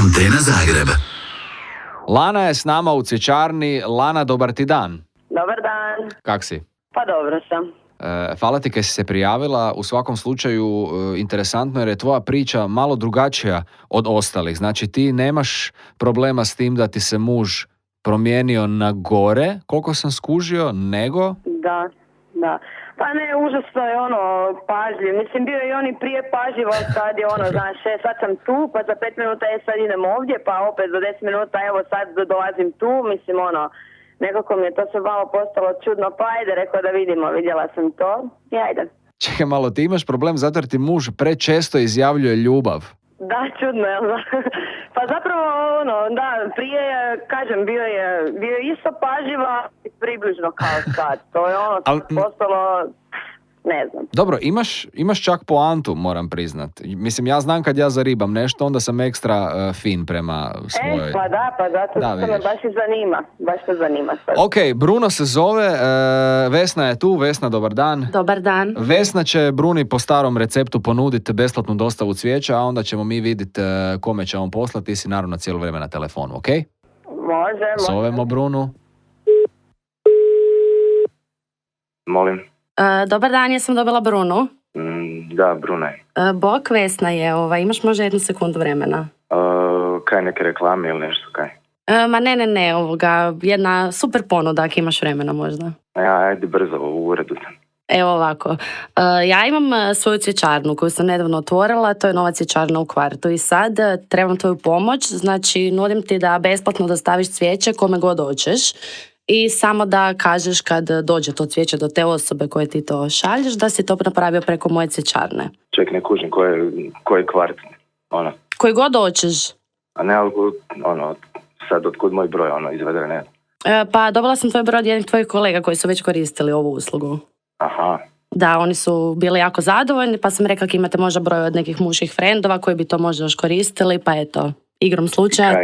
Antena Zagreb. Lana je s nama u cvjećarni. Lana, dobar ti dan. Dobar dan. Kak si? Pa dobro sam. Hvala ti kaj si se prijavila. U svakom slučaju interesantno jer je tvoja priča malo drugačija od ostalih. Znači ti nemaš problema s tim da ti se muž promijenio na gore, koliko sam skužio, nego... Da. Pa ne, užasno je pažljiv. Mislim, bio je i on i prije pažljiv, sad je znaš, sad sam tu, pa za 5 minuta sad idem ovdje, pa opet za 10 minuta, evo sad dolazim tu, mislim, nekako mi je to sve malo postalo čudno, pa ajde, rekao da vidjela sam to i ajde. Čekaj malo, ti imaš problem zato jer ti muž prečesto izjavljuje ljubav. Da, čudno je, pa zapravo, da, prije, kažem, bio je isto pažljiva i približno kao sad, to je postalo, ne znam. Dobro, imaš čak poantu, moram priznat. Mislim, ja znam kad ja zaribam nešto, onda sam ekstra fin prema svojoj... Pa zato to me baš i zanima, baš to zanima sad. Ok, Bruno se zove, Vesna je tu. Vesna, dobar dan. Dobar dan. Vesna će Bruni po starom receptu ponuditi besplatnu dostavu cvijeća, a onda ćemo mi vidjeti kome će on poslati. Ti si naravno cijelo vrijeme na telefonu, ok? Može. Zovemo Brunu. Molim. Dobar dan, ja sam dobila Brunu. Da, Bruna je. Bok, Vesna je, imaš možda 1 sekundu vremena? Kaj, neke reklame ili nešto, kaj? Ma ne, jedna super ponuda ako imaš vremena možda. Ajde brzo, u uredu sam. Evo ovako, ja imam svoju cvjećarnu koju sam nedavno otvorila, to je nova cvjećarna u kvartu i sad trebam tvoju pomoć, znači nudim ti da besplatno dostaviš cvijeće kome god hoćeš. I samo da kažeš kad dođe to cvijeće do te osobe koje ti to šalješ, da si to napravio preko moje cvjećarne. Ček, ne kužim, koji kvart? Koji god hoćeš. A ne, sad otkud moj broj, izvedre, ne? Pa dobila sam tvoj broj od jednih tvojih kolega koji su već koristili ovu uslugu. Aha. Da, oni su bili jako zadovoljni, pa sam rekla da imate možda broj od nekih muških frendova koji bi to možda još koristili, pa eto, igrom slučaja.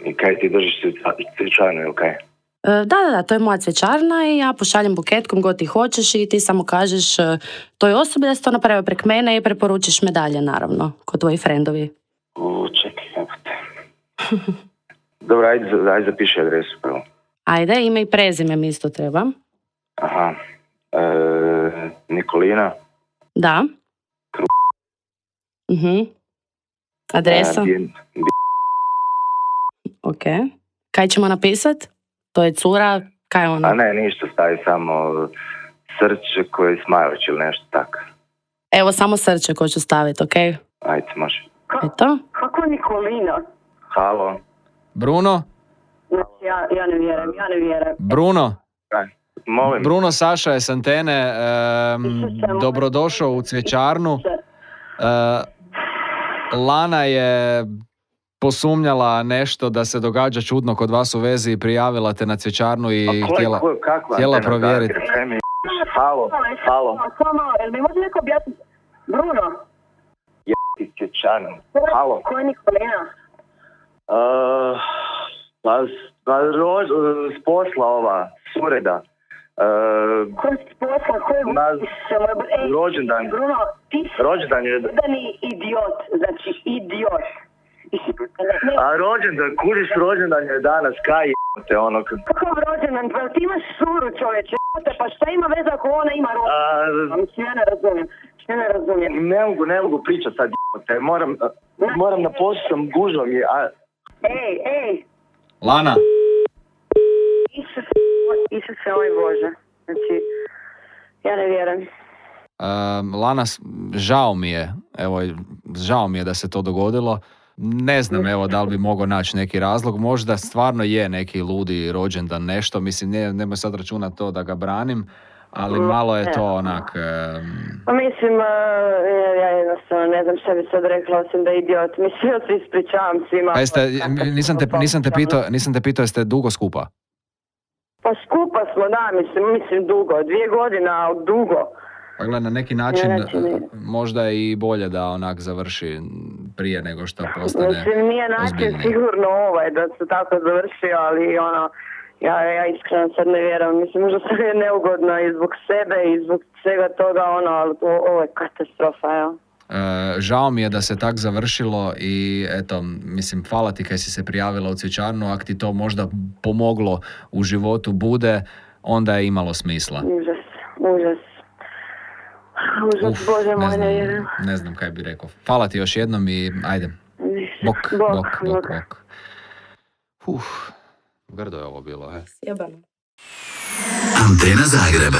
I kaj ti držiš cvjećarnu ili kaj? Da, to je moja cvjećarna i ja pošaljem buket kom god ti hoćeš i ti samo kažeš toj osobi da si to napravio prek mene i preporučiš me dalje, naravno, kod tvoji frendovi. Čekaj, evo te. Dobro, ajde zapiši adresu prvo. Ajde, ime i prezime mi isto treba. Aha. Nikolina. Da. Adresa. Ok. Kaj ćemo napisat? To je cura, kaj je ono? A ne, ništa, stavi samo srce koji smajlić ili nešto tako. Evo, samo srce ko ću staviti, ok? Ajde, može. Eto. Kako Nikolina? Halo? Bruno? Ja ne vjerujem. Bruno? Kaj? Molim. Bruno, Saša je s Antene. Dobrodošao u cvjećarnu. Lana je posumnjala nešto da se događa čudno kod vas u vezi i prijavila te na cvjećarnu i htjela provjeriti. Halo. Jel mi može neko objasniti? Bruno? Jebiti cvjećarnu. Halo. Ko je Nikolina? S posla ova, s ureda. Ko je s posla? Ko je rođendan. Bruno, ti si jedani idiot. Znači, idiot. A rođendan je danas, kaj je ono? Kakav rođendan? Pa ti imaš suru, čovječe, pa šta ima veze ako ona ima rođendan? Mislim, ja ne razumijem. Ne mogu pričati sad, te moram na poslu sam gužom je. Ej! Lana! Isuse, oj Bože, znači, ja ne vjerujem. Lana, žao mi je da se to dogodilo. Ne znam, da li bi mogao naći neki razlog. Možda stvarno je neki ludi rođendan, nešto. Mislim, nemoj sad računati to da ga branim, ali malo je to onak... Mislim, ja jednostavno ne znam šta bi sad rekla, osim da je idiot. Mislim, ja se ispričavam svima. Nisam te pitao, jeste dugo skupa? Pa skupa smo, da, mislim dugo. 2 godine, ali dugo. Pa gleda, na neki način možda je i bolje da onak završi prije nego što postane ozbiljnije. Mislim, nije način sigurno da se tako završio, ali ja iskreno sad ne vjerujem. Mislim, možda se je neugodno i zbog sebe i zbog svega toga, ali ovo je katastrofa, evo. Žao mi je da se tak završilo i eto, mislim, hvala ti kaj si se prijavila u cvjećarnu, ako ti to možda pomoglo u životu bude, onda je imalo smisla. Užas, Bože moj, ne znam kaj bi rekao. Hvala ti još jednom i ajde. Bok. Grdo je ovo bilo, Sjebano. Antena Zagreb.